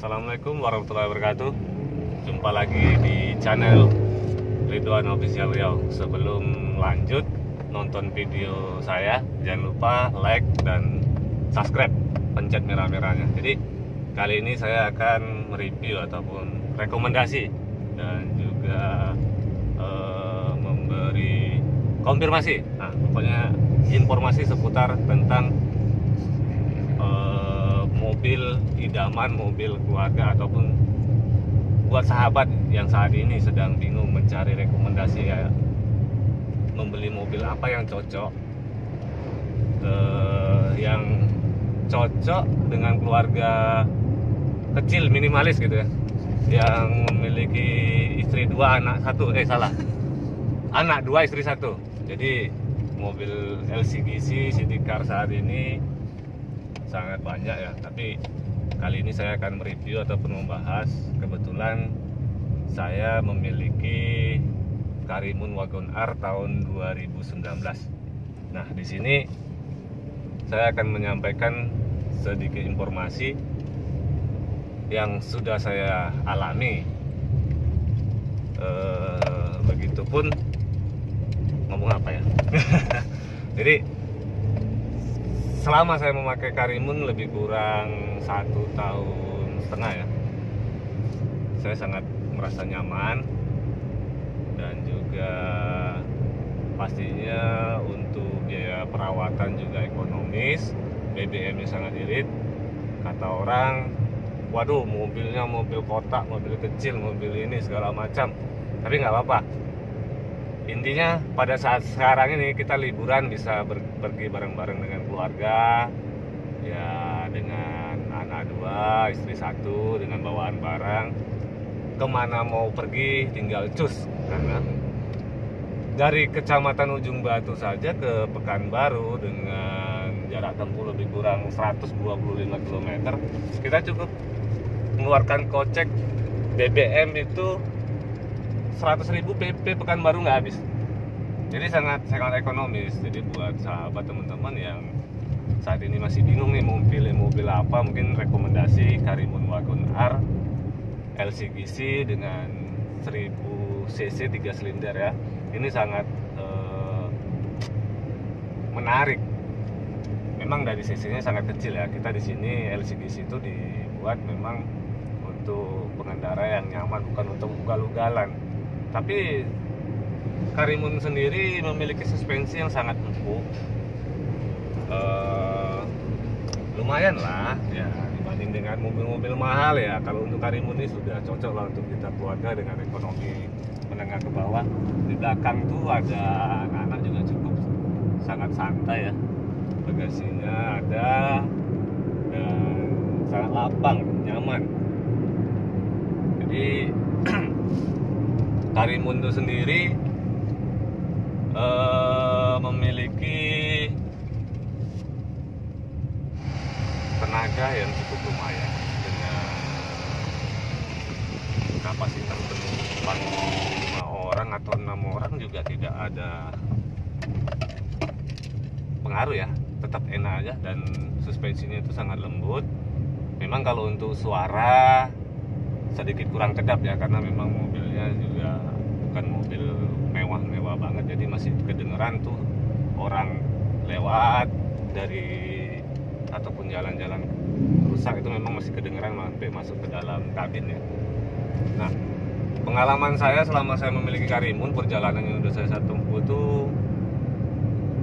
Assalamualaikum warahmatullahi wabarakatuh. Jumpa lagi di channel Ridwan Official Riau. Sebelum lanjut nonton video saya, jangan lupa like dan subscribe, pencet merah-merahnya. Jadi kali ini saya akan mereview ataupun rekomendasi dan juga memberi konfirmasi. Nah, pokoknya informasi seputar tentang mobil idaman, mobil keluarga, ataupun buat sahabat yang saat ini sedang bingung mencari rekomendasi ya, membeli mobil apa yang cocok, yang cocok dengan keluarga kecil minimalis gitu ya, yang memiliki istri dua anak satu, anak dua istri satu. Jadi mobil LCGC City Car saat ini sangat banyak ya, tapi kali ini saya akan mereview ataupun membahas. Kebetulan saya memiliki Karimun Wagon R tahun 2019. Nah, di sini saya akan menyampaikan sedikit informasi yang sudah saya alami. Begitupun ngomong apa ya? Jadi selama saya memakai Karimun lebih kurang 1,5 tahun ya, saya sangat merasa nyaman dan juga pastinya untuk biaya perawatan juga ekonomis. BBM-nya sangat irit. Kata orang, waduh mobilnya mobil kotak, mobil kecil, mobil ini segala macam. Tapi nggak apa-apa. Intinya pada saat sekarang ini kita liburan bisa pergi bareng-bareng dengan keluarga ya, dengan anak dua istri satu, dengan bawaan barang. Kemana mau pergi tinggal cus, karena dari kecamatan Ujung Batu saja ke Pekanbaru dengan jarak tempuh lebih kurang 125 km, kita cukup mengeluarkan kocek BBM itu 100.000 PP Pekanbaru nggak habis. Jadi sangat ekonomis. Jadi buat sahabat teman-teman yang saat ini masih bingung nih mau pilih mobil apa, mungkin rekomendasi Karimun Wagon R LCGC dengan 1000 cc 3 silinder ya. Ini sangat menarik. Memang dari cc-nya sangat kecil ya. Kita di sini LCGC itu dibuat memang untuk pengendara yang nyaman, bukan untuk ugal-ugalan. Tapi Karimun sendiri memiliki suspensi yang sangat empuk, lumayan lah ya dibanding dengan mobil-mobil mahal ya. Kalau untuk Karimun ini sudah cocok lah untuk kita keluarga dengan ekonomi menengah ke bawah. Di belakang tuh ada anak-anak juga cukup sangat santai ya, bagasinya ada dan sangat lapang, nyaman. Jadi Karimun itu sendiri memiliki tenaga yang cukup lumayan dengan kapasitas penumpang 5 orang atau 6 orang juga tidak ada pengaruh ya, tetap enak aja, dan suspensinya itu sangat lembut. Memang kalau untuk suara sedikit kurang kedap ya, karena memang mobilnya juga bukan mobil mewah-mewah banget, jadi masih kedengeran tuh orang lewat dari ataupun jalan-jalan rusak itu memang masih kedengeran sampai masuk ke dalam kabin ya. Nah, pengalaman saya selama saya memiliki Karimun, perjalanan yang sudah saya tempuh itu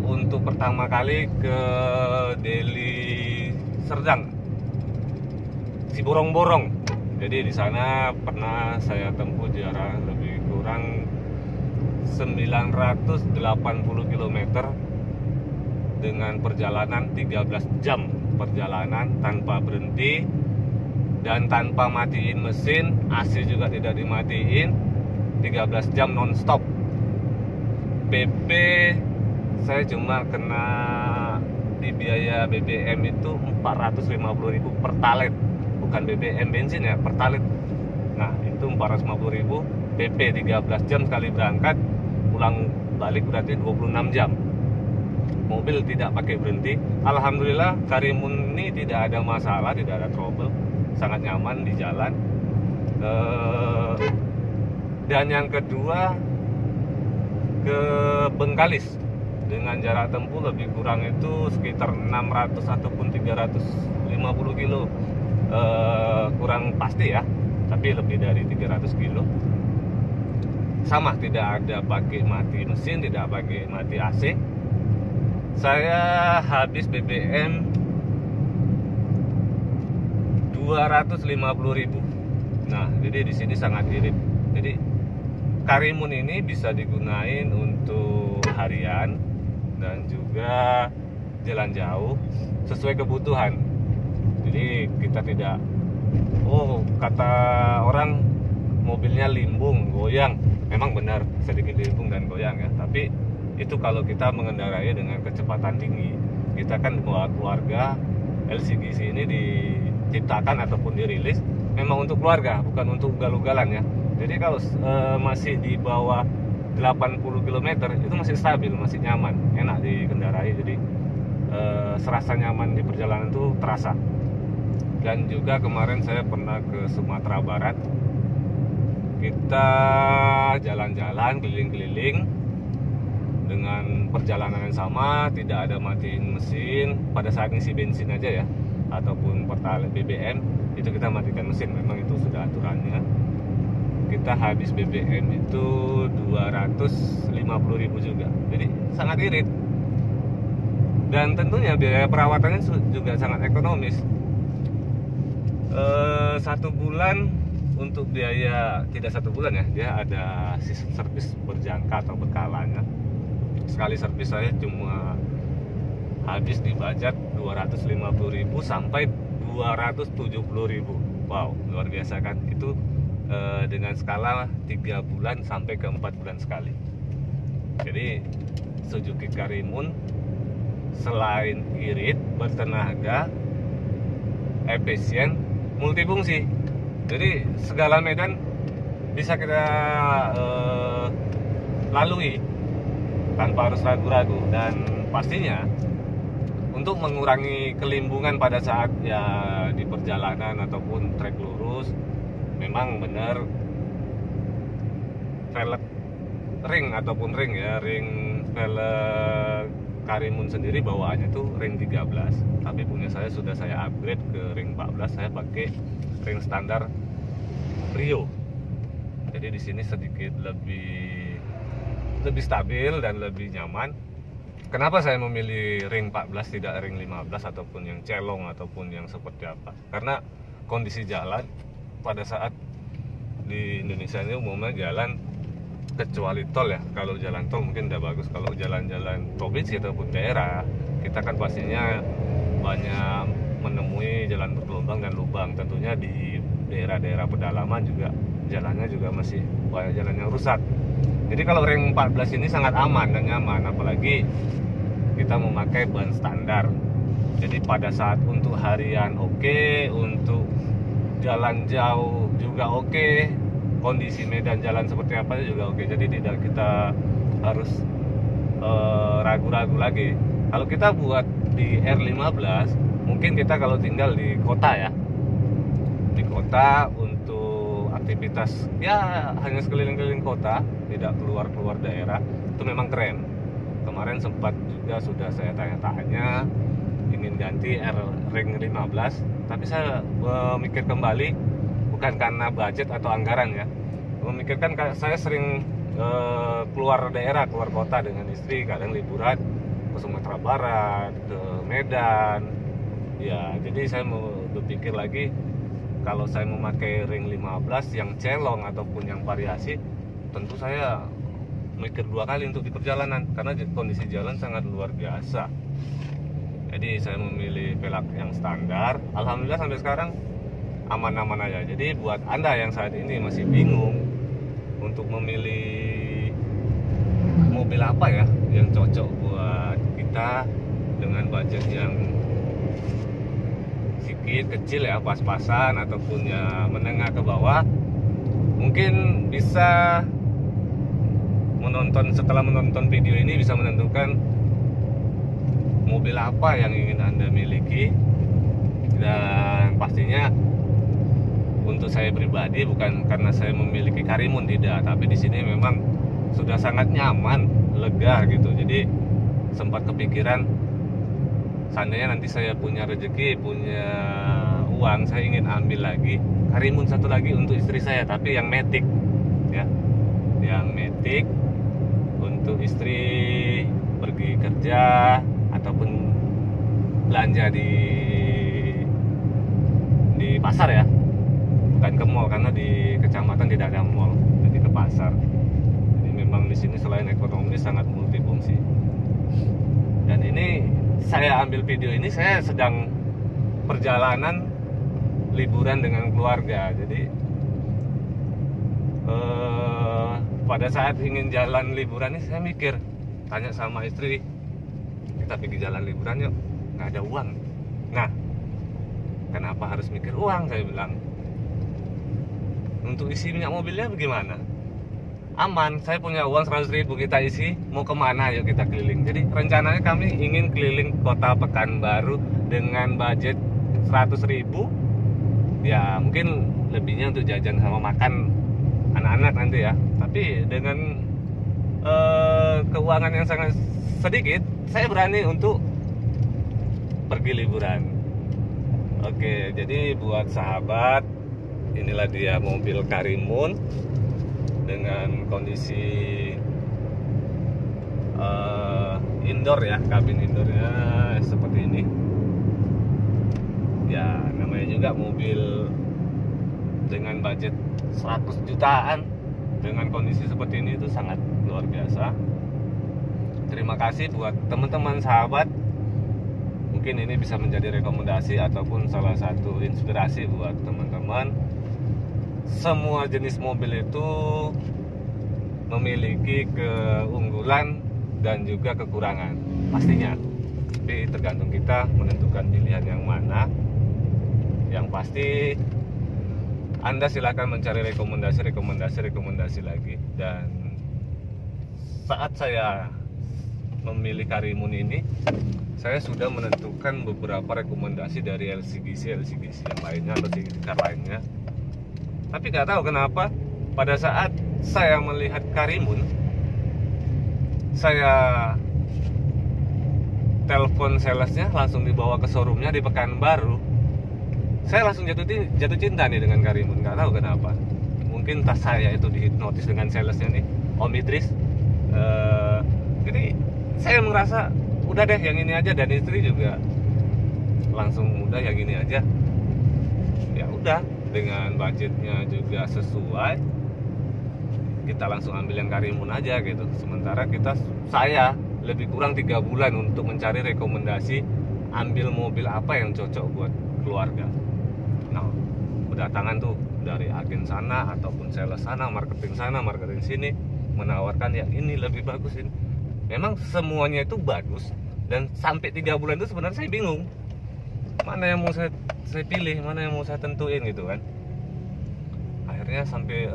untuk pertama kali ke Deli Serdang, Siborong-Borong. Jadi di sana pernah saya tempuh jarak lebih kurang 980 km dengan perjalanan 13 jam perjalanan tanpa berhenti dan tanpa matiin mesin, AC juga tidak dimatiin, 13 jam non-stop. PP saya cuma kena di biaya BBM itu 450.000 Pertalite, bukan BBM bensin ya, Pertalite. Nah, itu 450.000, PP 13 jam sekali berangkat, pulang balik berarti 26 jam. Mobil tidak pakai berhenti. Alhamdulillah Karimun ini tidak ada masalah, tidak ada trouble. sangat nyaman di jalan. Dan yang kedua ke Bengkalis dengan jarak tempuh lebih kurang itu sekitar 600 ataupun 350 kilo, kurang pasti ya, tapi lebih dari 300 kilo. Sama, tidak ada pakai mati mesin, tidak pakai mati AC. Saya habis BBM 250.000. Nah, jadi di sini sangat irit. Jadi Karimun ini bisa digunain untuk harian dan juga jalan jauh sesuai kebutuhan. Jadi kita tidak, kata orang mobilnya limbung, goyang. Memang benar sedikit limbung dan goyang ya. Tapi itu kalau kita mengendarai dengan kecepatan tinggi. Kita kan bawa keluarga, LCGC ini diciptakan ataupun dirilis memang untuk keluarga, bukan untuk ugal-ugalan ya. Jadi kalau masih di bawah 80 km itu masih stabil, masih nyaman, enak dikendarai. Jadi serasa nyaman di perjalanan itu terasa. Dan juga kemarin saya pernah ke Sumatera Barat. Kita jalan-jalan keliling-keliling dengan perjalanan yang sama, tidak ada matiin mesin pada saat ngisi bensin aja ya, ataupun Pertalite BBM itu kita matikan mesin, memang itu sudah aturannya. Kita habis BBM itu 250.000 juga, jadi sangat irit. Dan tentunya biaya perawatannya juga sangat ekonomis. 1 bulan untuk biaya, tidak 1 bulan ya, dia ada sistem servis berjangka atau berkalanya. Sekali servis saya cuma habis di budget 250.000 sampai 270.000. Wow, luar biasa kan? Itu dengan skala 3 bulan sampai ke 4 bulan sekali. Jadi Suzuki Karimun selain irit, bertenaga, efisien, multifungsi. Jadi segala medan bisa kita lalui tanpa harus ragu-ragu. Dan pastinya untuk mengurangi kelimbungan pada saat ya di perjalanan ataupun trek lurus, memang benar velg ring ataupun ring velg Karimun sendiri bawaannya tuh ring 13, tapi punya saya sudah saya upgrade ke ring 14. Saya pakai ring standar Brio. Jadi di sini sedikit lebih stabil dan lebih nyaman. Kenapa saya memilih ring 14 tidak ring 15 ataupun yang celong ataupun yang seperti apa? Karena kondisi jalan pada saat di Indonesia ini umumnya jalan, kecuali tol ya, kalau jalan tol mungkin udah bagus. Kalau jalan-jalan provinsi ataupun daerah, kita kan pastinya banyak menemui jalan bergelombang dan lubang. Tentunya di daerah-daerah pedalaman juga jalannya juga masih banyak jalan yang rusak. Jadi kalau ring 14 ini sangat aman dan nyaman, apalagi kita memakai ban standar. Jadi pada saat untuk harian oke, untuk jalan jauh juga oke, kondisi medan jalan seperti apa juga oke. Jadi tidak kita harus ragu-ragu lagi. Kalau kita buat di R15, mungkin kita kalau tinggal di kota ya, di kota untuk aktivitas ya hanya sekeliling-keliling kota, tidak keluar daerah, itu memang keren. Kemarin sempat juga sudah saya tanya-tanya ingin ganti ring 15, tapi saya memikir kembali, bukan karena budget atau anggaran ya, memikirkan saya sering keluar daerah, keluar kota dengan istri, kadang liburan ke Sumatera Barat, ke Medan ya. Jadi saya mau berpikir lagi, kalau saya memakai ring 15 yang celong ataupun yang variasi, tentu saya mikir 2 kali untuk di perjalanan, karena kondisi jalan sangat luar biasa. Jadi saya memilih velg yang standar. Alhamdulillah sampai sekarang aman-aman aja. Jadi buat Anda yang saat ini masih bingung untuk memilih mobil apa ya yang cocok buat kita dengan budget yang sedikit kecil ya, pas-pasan ataupun ya menengah ke bawah, mungkin bisa setelah menonton video ini bisa menentukan mobil apa yang ingin Anda miliki. Dan pastinya untuk saya pribadi, bukan karena saya memiliki Karimun, tidak, tapi di sini memang sudah sangat nyaman, lega gitu. Jadi sempat kepikiran, seandainya nanti saya punya rezeki, punya uang, saya ingin ambil lagi Karimun satu lagi untuk istri saya, tapi yang matic ya, yang matic untuk istri pergi kerja ataupun belanja di pasar ya, bukan ke mall, karena di kecamatan tidak ada mall, jadi ke pasar. Jadi memang di sini selain ekonomi sangat multifungsi. Dan ini saya ambil video ini, saya sedang perjalanan liburan dengan keluarga. Jadi pada saat ingin jalan liburan ini saya mikir, tanya sama istri, kita pergi jalan liburan yuk, nggak ada uang. Nah, kenapa harus mikir uang? Saya bilang, untuk isi minyak mobilnya bagaimana? Aman, saya punya uang 100.000, kita isi, mau kemana yuk kita keliling. Jadi rencananya kami ingin keliling kota Pekanbaru dengan budget 100.000. Ya mungkin lebihnya untuk jajan sama makan anak-anak nanti ya. Tapi dengan keuangan yang sangat sedikit, saya berani untuk pergi liburan. Oke, jadi buat sahabat, inilah dia mobil Karimun dengan kondisi indoor ya, kabin indoornya seperti ini. Ya namanya juga mobil dengan budget 100 jutaan dengan kondisi seperti ini itu sangat luar biasa. Terima kasih buat teman-teman sahabat. Mungkin ini bisa menjadi rekomendasi ataupun salah satu inspirasi buat teman-teman. Semua jenis mobil itu memiliki keunggulan dan juga kekurangan pastinya. Tapi tergantung kita menentukan pilihan yang mana. Yang pasti Anda silakan mencari rekomendasi lagi. Dan saat saya memilih Karimun ini, saya sudah menentukan beberapa rekomendasi dari LCGC yang lainnya atau car lainnya. Tapi nggak tahu kenapa pada saat saya melihat Karimun, saya telepon salesnya, langsung dibawa ke showroomnya di Pekanbaru. Saya langsung jatuh cinta nih dengan Karimun, nggak tahu kenapa. Mungkin tas saya itu dihipnotis dengan salesnya nih, Om Idris. Jadi saya merasa udah deh yang ini aja, dan istri juga langsung udah yang ini aja. Ya udah, dengan budgetnya juga sesuai, kita langsung ambil yang Karimun aja gitu. Sementara saya lebih kurang 3 bulan untuk mencari rekomendasi ambil mobil apa yang cocok buat keluarga. Nah, berdatangan tuh dari agen sana ataupun sales sana, marketing sini, menawarkan yang ini lebih bagus ini. Memang semuanya itu bagus, dan sampai 3 bulan itu sebenarnya saya bingung mana yang mau saya pilih, mana yang mau saya tentuin gitu kan. Akhirnya sampai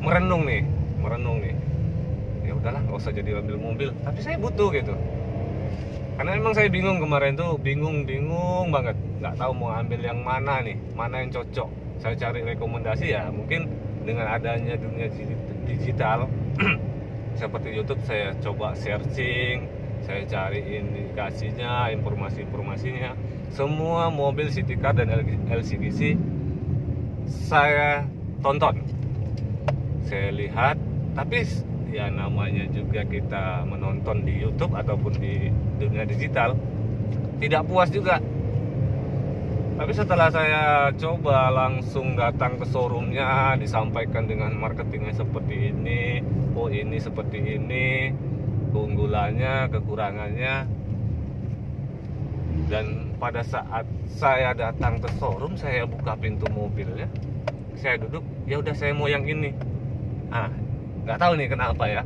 merenung nih. Ya udahlah, nggak usah jadi ambil mobil, tapi saya butuh gitu. Karena memang saya bingung kemarin tuh, bingung banget, nggak tahu mau ambil yang mana nih, mana yang cocok. Saya cari rekomendasi ya, mungkin dengan adanya dunia digital seperti YouTube, saya coba searching, saya cari indikasinya, informasinya. Semua mobil city car dan LCGC saya tonton, saya lihat. Tapi ya namanya juga kita menonton di YouTube ataupun di dunia digital, tidak puas juga. Tapi setelah saya coba langsung datang ke showroomnya, disampaikan dengan marketingnya seperti ini, oh ini seperti ini, keunggulannya, kekurangannya. Dan pada saat saya datang ke showroom, saya buka pintu mobilnya, saya duduk, ya udah saya mau yang ini. Nggak tahu nih kenapa ya.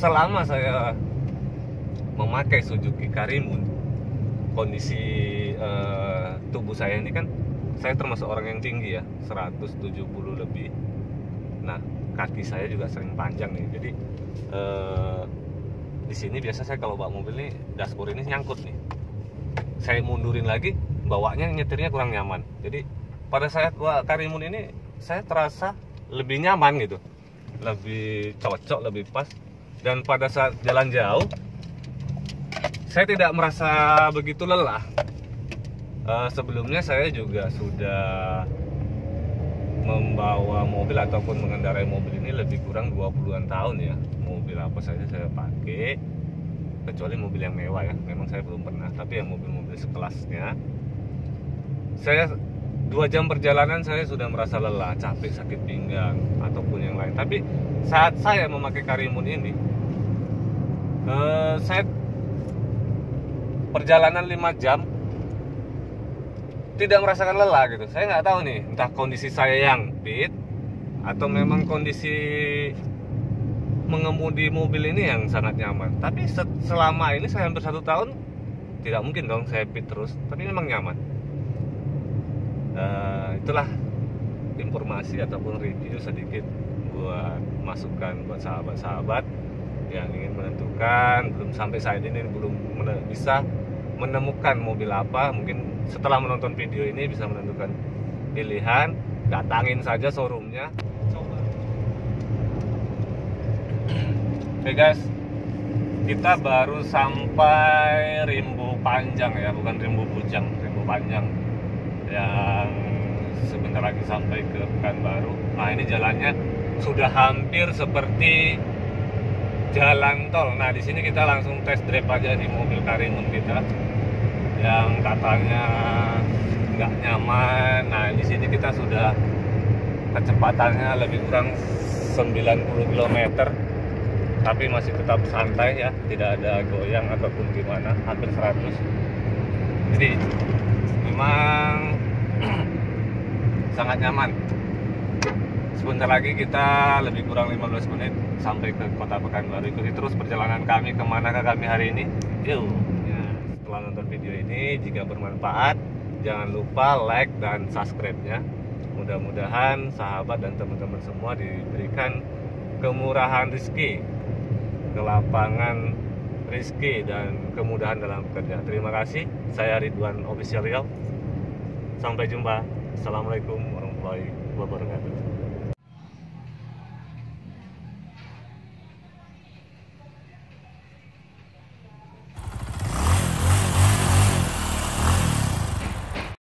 Selama saya memakai Suzuki Karimun, kondisi tubuh saya ini kan, saya termasuk orang yang tinggi ya, 170 lebih. Nah, kaki saya juga sering panjang nih. Jadi di sini biasa saya kalau bawa mobil nih, dashboard ini nyangkut nih. Saya mundurin lagi, bawanya nyetirnya kurang nyaman. Jadi pada saat gua Karimun ini saya terasa lebih nyaman gitu, lebih cocok, lebih pas. Dan pada saat jalan jauh saya tidak merasa begitu lelah. Sebelumnya saya juga sudah membawa mobil ataupun mengendarai mobil ini lebih kurang 20-an tahun ya. Mobil apa saja saya pakai, kecuali mobil yang mewah ya, memang saya belum pernah. Tapi yang mobil-mobil sekelasnya, saya 2 jam perjalanan saya sudah merasa lelah, capek, sakit pinggang ataupun yang lain. Tapi saat saya memakai Karimun ini, saya perjalanan 5 jam tidak merasakan lelah gitu. Saya nggak tahu nih, entah kondisi saya yang fit atau memang kondisi mengemudi mobil ini yang sangat nyaman. Tapi selama ini saya hampir 1 tahun, tidak mungkin dong saya fit terus. Tapi memang nyaman. Itulah informasi ataupun review sedikit buat masukan buat sahabat-sahabat yang ingin menentukan, belum sampai saat ini belum bisa menemukan mobil apa. Mungkin setelah menonton video ini bisa menentukan pilihan. Datangin saja showroomnya, coba. Oke guys, kita baru sampai Rimbo Panjang ya, bukan Rimbo Bujang, Rimbo Panjang yang sebentar lagi sampai ke Pekanbaru. Nah ini jalannya sudah hampir seperti jalan tol. Nah di sini kita langsung test drive aja di mobil Karimun kita yang katanya nggak nyaman. Nah di sini kita sudah kecepatannya lebih kurang 90 km, tapi masih tetap santai ya, tidak ada goyang ataupun gimana, hampir 100. Jadi memang sangat nyaman. Sebentar lagi kita lebih kurang 15 menit sampai ke kota Pekanbaru. Ikuti terus perjalanan kami kemanakah kami hari ini. Yuk. Ya, setelah nonton video ini, jika bermanfaat, jangan lupa like dan subscribe-nya. Mudah-mudahan sahabat dan teman-teman semua diberikan kemurahan rezeki, kelapangan rezeki, dan kemudahan dalam bekerja. Terima kasih. Saya Ridwan Official Riau. Sampai jumpa. Assalamualaikum warahmatullahi wabarakatuh.